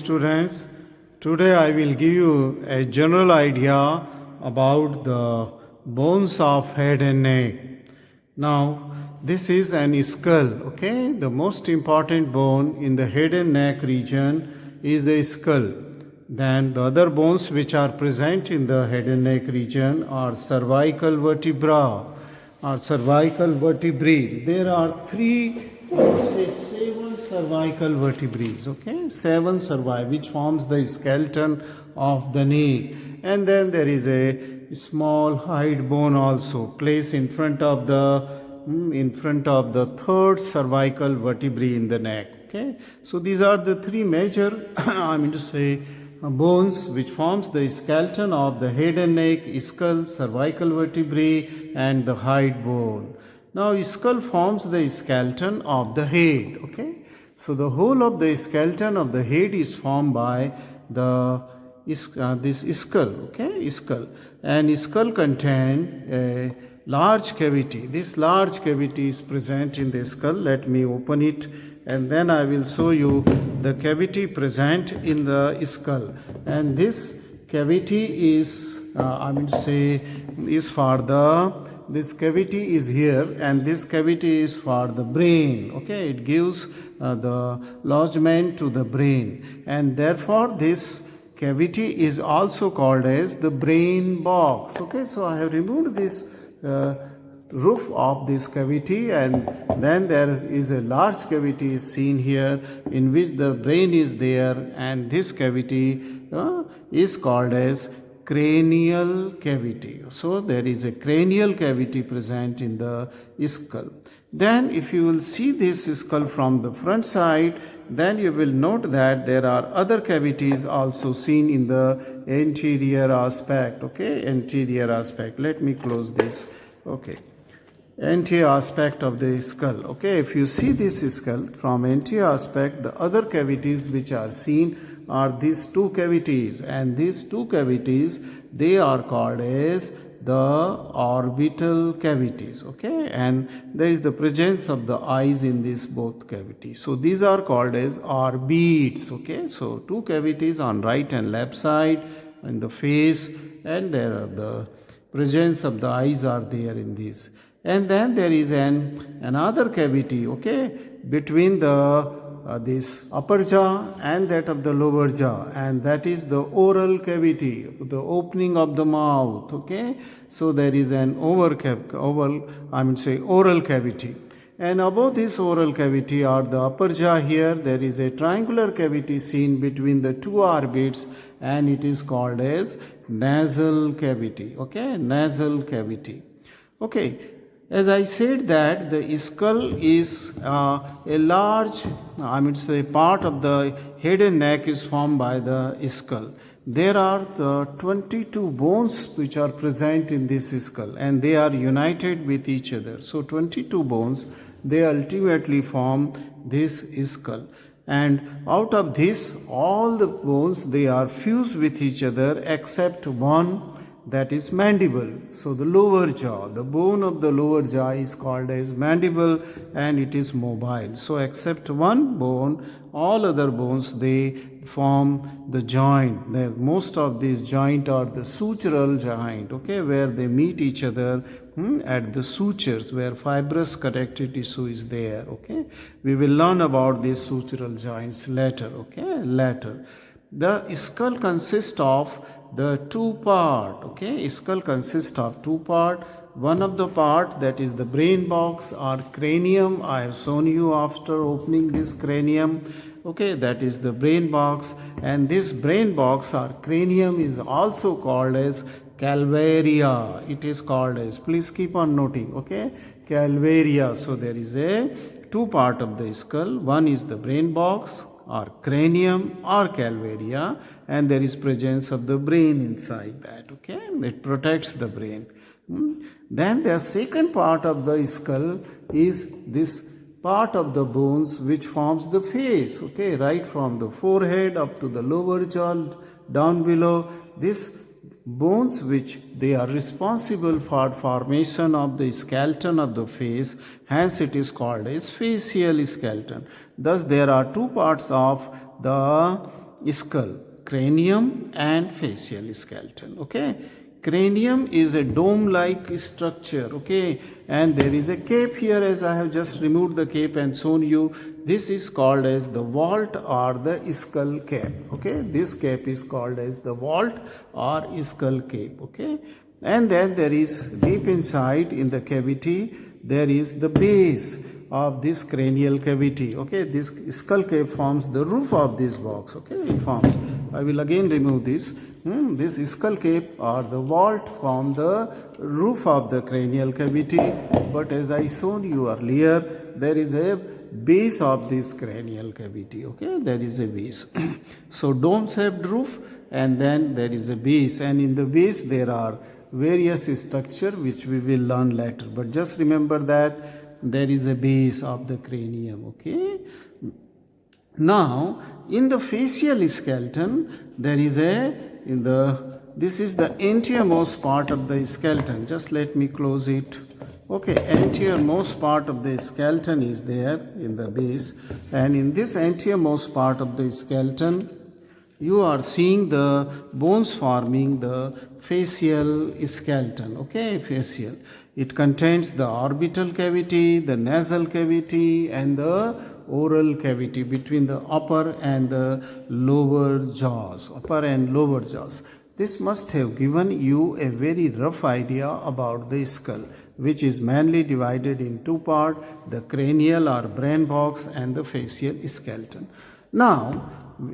students. Today I will give you a general idea about the bones of head and neck. Now, this is an skull, okay? The most important bone in the head and neck region is the skull. Then the other bones which are present in the head and neck region are cervical vertebra or cervical vertebrae. There are seven cervical vertebrae, okay? Seven cervi, which forms the skeleton of the neck. And then there is a small hide bone also placed in front of the third cervical vertebrae in the neck, okay? So these are the three major, bones which forms the skeleton of the head and neck: skull, cervical vertebrae, and the hide bone. Now, skull forms the skeleton of the head, okay? So the whole of the skeleton of the head is formed by this skull, okay? Skull. And skull contains a large cavity. This large cavity is present in the skull. Let me open it, and then I will show you the cavity present in the skull. And this cavity is, this cavity is here, and this cavity is for the brain, okay? It gives the lodgement to the brain, and therefore this cavity is also called as the brain box, okay? So I have removed this roof of this cavity, and then there is a large cavity seen here in which the brain is there, and this cavity is called as cranial cavity. So there is a cranial cavity present in the skull. Then if you will see this skull from the front side, then you will note that there are other cavities also seen in the anterior aspect, okay? Anterior aspect. Let me close this, okay? Anterior aspect of the skull, okay? If you see this skull from anterior aspect, the other cavities which are seen are these two cavities, and these two cavities, they are called as the orbital cavities, okay? And there is the presence of the eyes in these both cavities. So these are called as orbits, okay? So two cavities on right and left side in the face, and there are the presence of the eyes are there in these. And then there is another cavity, okay, between the this upper jaw and that of the lower jaw, and that is the oral cavity, the opening of the mouth, okay? So there is an oral cavity, and above this oral cavity or the upper jaw here, there is a triangular cavity seen between the two orbits, and it is called as nasal cavity, okay? Nasal cavity, okay? As I said that the skull is a large, part of the head and neck is formed by the skull. There are the 22 bones which are present in this skull, and they are united with each other. So 22 bones, they ultimately form this skull. And out of this, all the bones, they are fused with each other except one, that is mandible. So the lower jaw, the bone of the lower jaw is called as mandible, and it is mobile. So except one bone, all other bones, they form the joint. Most of these joint are the sutural joint, okay, where they meet each other at the sutures, where fibrous connective tissue is there, okay? We will learn about these sutural joints later, okay? Later. The skull consists of the two part, okay? Skull consists of two part. One of the part, that is the brain box or cranium, I have shown you after opening this cranium, okay? That is the brain box, and this brain box or cranium is also called as calvaria. It is called as, please keep on noting, okay? Calvaria. So there is a two part of the skull. One is the brain box or cranium or calvaria, and there is presence of the brain inside that, okay? It protects the brain. Then the second part of the skull is this part of the bones which forms the face, okay? Right from the forehead up to the lower jaw, down below. This bones which they are responsible for formation of the skeleton of the face, hence it is called as facial skeleton. Thus there are two parts of the skull, cranium and facial skeleton. Okay, cranium is a dome like structure. Okay, and there is a cape here, as I have just removed the cape and shown you. This is called as the vault or the skull cape. Okay, this cape is called as the vault or skull cape. Okay, and then there is deep inside in the cavity, there is the base of this cranial cavity. Okay, this skull cape forms the roof of this box. Okay, it forms. I will again remove this. This skull cape or the vault form the roof of the cranial cavity. But as I shown you earlier, there is a base of this cranial cavity. Okay, there is a base. So dome shaped roof, and then there is a base, and in the base there are various structure which we will learn later. But just remember that there is a base of the cranium. Okay, now in the facial skeleton there is this is the anteriormost part of the skeleton. Just let me close it. Okay, anteriormost part of the skeleton is there in the base, and in this anteriormost part of the skeleton you are seeing the bones forming the facial skeleton. Okay, facial. It contains the orbital cavity, the nasal cavity, and the oral cavity between the upper and the lower jaws. Upper and lower jaws. This must have given you a very rough idea about the skull, which is mainly divided in two parts, the cranial or brain box and the facial skeleton. Now,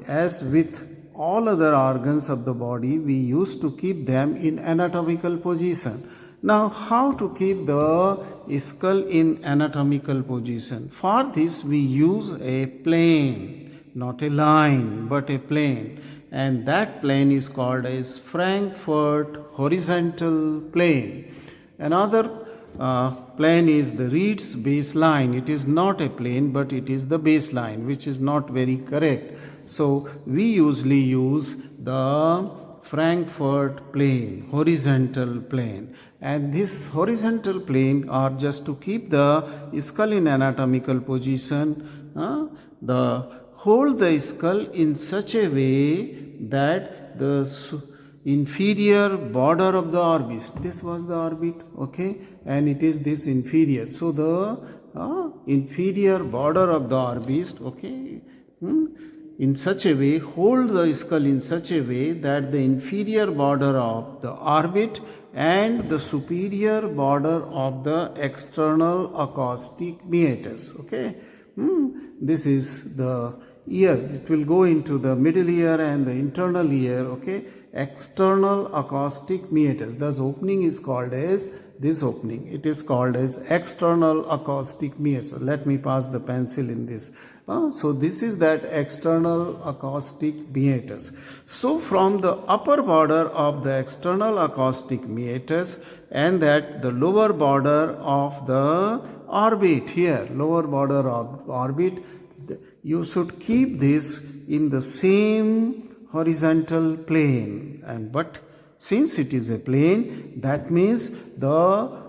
as with all other organs of the body, we used to keep them in anatomical position. Now, how to keep the skull in anatomical position? For this, we use a plane, not a line, but a plane. And that plane is called as Frankfurt horizontal plane. Another plane is the Reed's baseline. It is not a plane, but it is the baseline, which is not very correct. So we usually use the Frankfurt plane, horizontal plane. And this horizontal plane are just to keep the skull in anatomical position. Hold the skull in such a way that the inferior border of the orbit, this was the orbit, okay, and it is this inferior. So the inferior border of the orbit, okay, in such a way, hold the skull in such a way that the inferior border of the orbit and the superior border of the external acoustic meatus. Okay, this is the ear. It will go into the middle ear and the internal ear. Okay, external acoustic meatus. Thus, opening is called as this opening. It is called as external acoustic meatus. Let me pass the pencil in this. So this is that external acoustic meatus. So from the upper border of the external acoustic meatus and that the lower border of the orbit here, lower border of orbit, you should keep this in the same horizontal plane. And but since it is a plane, that means the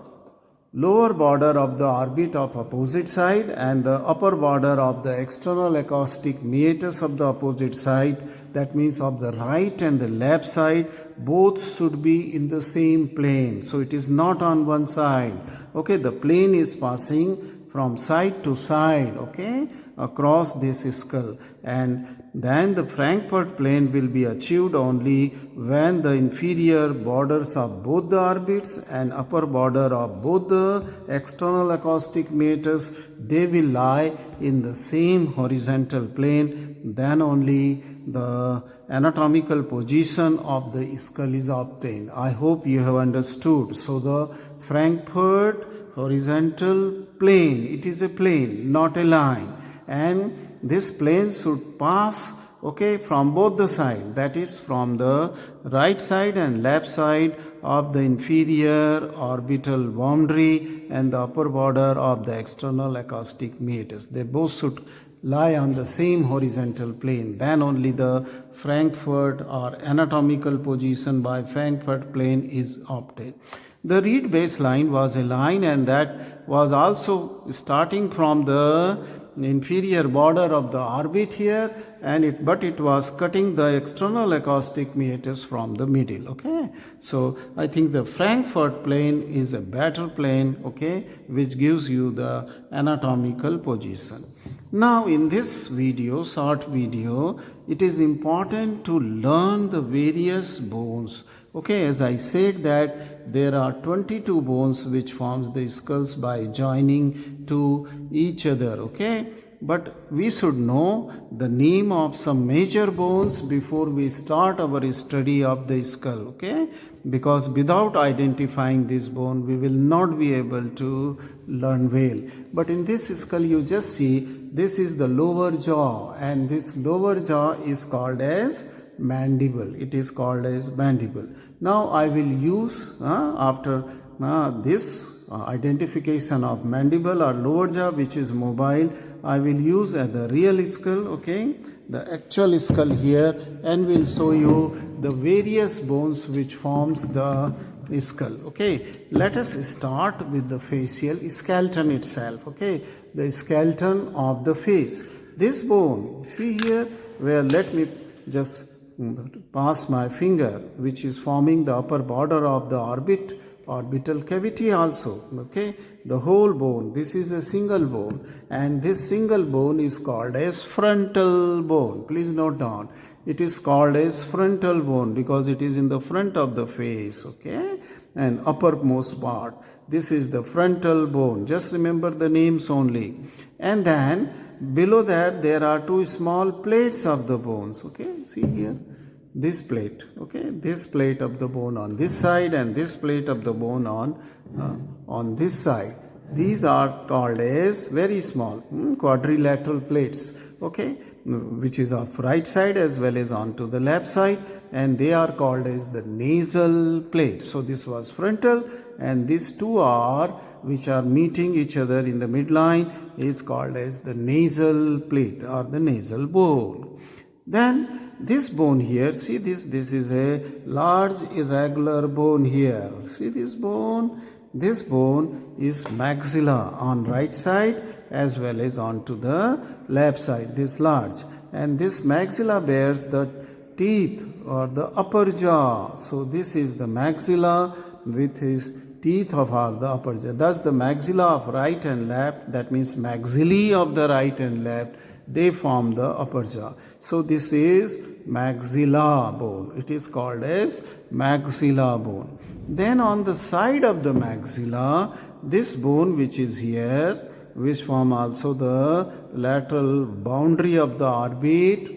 lower border of the orbit of opposite side and the upper border of the external acoustic meatus of the opposite side, that means of the right and the left side, both should be in the same plane. So it is not on one side. Okay, the plane is passing from side to side, okay, across this skull, and then the Frankfurt plane will be achieved only when the inferior borders of both the orbits and upper border of both the external acoustic meatus, they will lie in the same horizontal plane. Then only the anatomical position of the skull is obtained. I hope you have understood. So the Frankfurt horizontal plane, it is a plane, not a line, and this plane should pass, okay, from both the sides, that is from the right side and left side of the inferior orbital boundary and the upper border of the external acoustic meatus. They both should lie on the same horizontal plane. Then only the Frankfurt or anatomical position by Frankfurt plane is obtained. The Reed baseline was a line, and that was also starting from the inferior border of the orbit here, and but it was cutting the external acoustic meatus from the middle. Okay, so I think the Frankfurt plane is a better plane, okay, which gives you the anatomical position. Now in this video, short video, it is important to learn the various bones. Okay, as I said that there are 22 bones which forms the skulls by joining to each other. Okay, but we should know the name of some major bones before we start our study of the skull. Okay, because without identifying this bone we will not be able to learn well. But in this skull you just see this is the lower jaw, and this lower jaw is called as mandible. It is called as mandible. Now I will use after this identification of mandible or lower jaw which is mobile, I will use the real skull, okay, the actual skull here, and will show you the various bones which forms the skull. Okay, let us start with the facial skeleton itself. Okay, the skeleton of the face. This bone, see here, where let me just pass my finger, which is forming the upper border of the orbital cavity also. Okay, the whole bone, this is a single bone, and this single bone is called as frontal bone. Please note down, it is called as frontal bone because it is in the front of the face. Okay, and uppermost part, this is the frontal bone. Just remember the names only. And then below that there are two small plates of the bones. Okay, see here, this plate, okay, this plate of the bone on this side and this plate of the bone on this side. These are called as very small quadrilateral plates, okay, which is of right side as well as onto the left side, and they are called as the nasal plate. So this was frontal, and these two are which are meeting each other in the midline is called as the nasal plate or the nasal bone. Then this bone here, see this is a large irregular bone here. See this bone? This bone is maxilla on right side as well as onto the left side, this large. And this maxilla bears the teeth or the upper jaw. So this is the maxilla with his teeth of the upper jaw. Thus the maxilla of right and left, that means maxillae of the right and left, they form the upper jaw. So this is maxilla bone. It is called as maxilla bone. Then on the side of the maxilla, this bone which is here, which form also the lateral boundary of the orbit,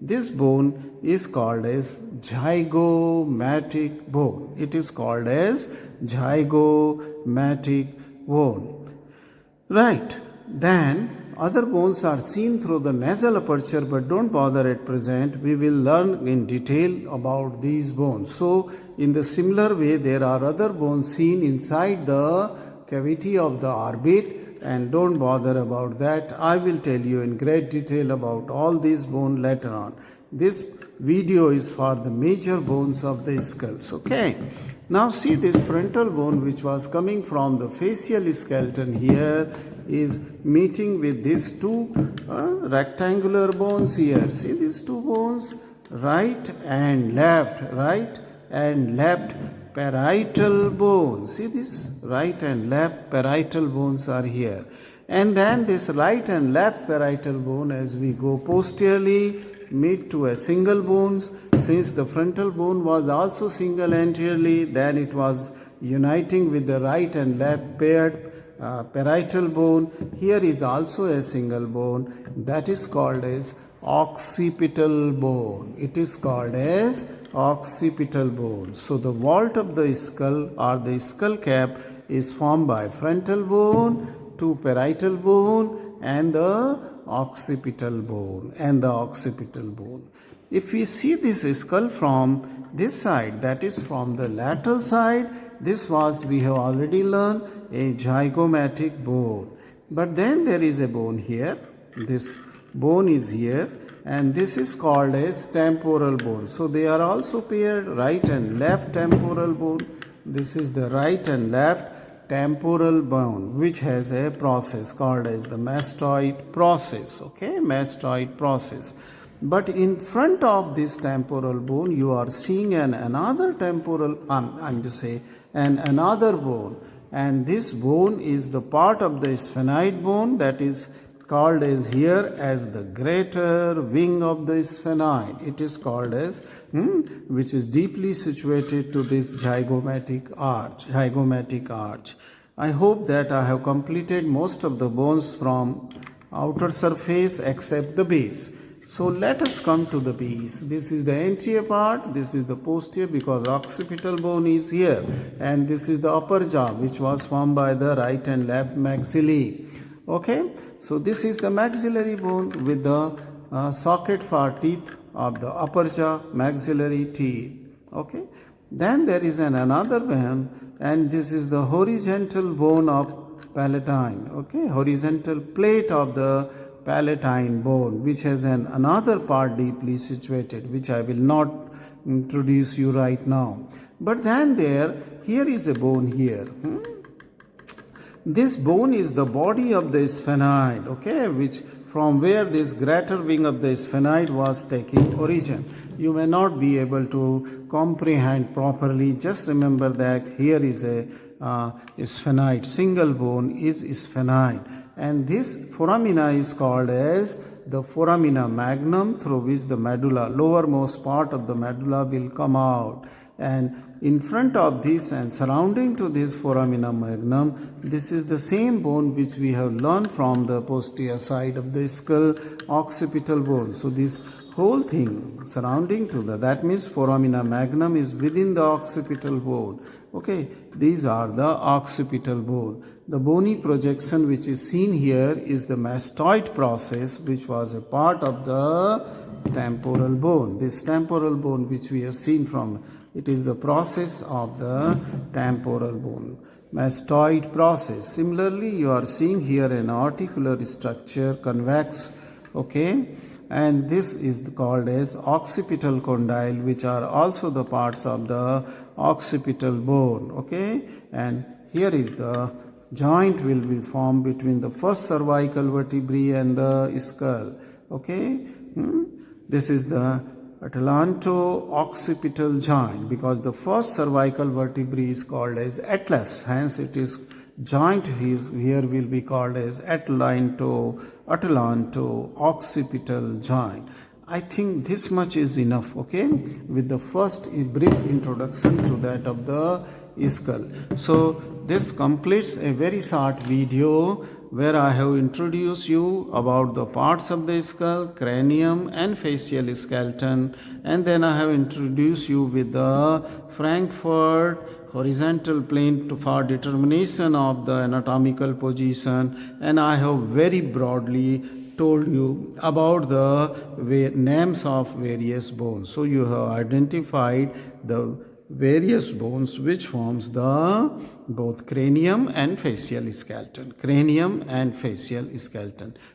this bone is called as zygomatic bone. It is called as zygomatic bone. Right. Then other bones are seen through the nasal aperture, but don't bother at present. We will learn in detail about these bones. So in the similar way, there are other bones seen inside the cavity of the orbit, and don't bother about that. I will tell you in great detail about all these bones later on. This video is for the major bones of the skulls. Okay. Now see this frontal bone which was coming from the facial skeleton here is meeting with these two rectangular bones here. See these two bones, right and left parietal bone. See this right and left parietal bones are here. And then this right and left parietal bone, as we go posteriorly, meet to a single bone. Since the frontal bone was also single anteriorly, then it was uniting with the right and left paired parietal bone. Here is also a single bone, that is called as occipital bone. It is called as occipital bone. So the vault of the skull or the skull cap is formed by frontal bone, two parietal bone, and the occipital bone If we see this skull from this side, that is from the lateral side, this was, we have already learned, a zygomatic bone. But then there is a bone here, this bone is here, and this is called as temporal bone. So they are also paired, right and left temporal bone. This is the right and left temporal bone which has a process called as the mastoid process. Okay, mastoid process. But in front of this temporal bone, you are seeing another temporal, another bone. And this bone is the part of the sphenoid bone that is called as here as the greater wing of the sphenoid. It is called as, which is deeply situated to this zygomatic arch. I hope that I have completed most of the bones from outer surface except the base. So let us come to the base. This is the anterior part, this is the posterior because occipital bone is here, and this is the upper jaw which was formed by the right and left maxillae. Okay, so this is the maxillary bone with the socket for teeth of the upper jaw, maxillary teeth. Okay, then there is another bone, and this is the horizontal bone of palatine. Okay, horizontal plate of the palatine bone which has another part deeply situated, which I will not introduce you right now. But then here is a bone here. This bone is the body of the sphenoid, okay, which from where this greater wing of the sphenoid was taking origin. You may not be able to comprehend properly. Just remember that here is a sphenoid, single bone is sphenoid. And this foramina is called as the foramina magnum, through which the medulla, lowermost part of the medulla will come out. And in front of this and surrounding to this foramina magnum, this is the same bone which we have learned from the posterior side of the skull, occipital bone. So this whole thing surrounding to that means foramina magnum is within the occipital bone. Okay, these are the occipital bone. The bony projection which is seen here is the mastoid process, which was a part of the temporal bone. This temporal bone which we have seen from, it is the process of the temporal bone, mastoid process. Similarly, you are seeing here an articular structure, convex, okay, and this is called as occipital condyle, which are also the parts of the occipital bone, okay, and here is the joint will be formed between the first cervical vertebrae and the skull, okay. This is the atlanto-occipital joint because the first cervical vertebrae is called as atlas, hence it is joint here will be called as atlanto-occipital joint. I think this much is enough, okay, with the first brief introduction to that of the skull. So this completes a very short video where I have introduced you about the parts of the skull, cranium and facial skeleton, and then I have introduced you with the Frankfurt horizontal plane for determination of the anatomical position, and I have very broadly told you about the names of various bones. So you have identified the various bones which forms the both cranium and facial skeleton.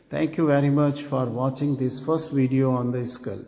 Thank you very much for watching this first video on the skull.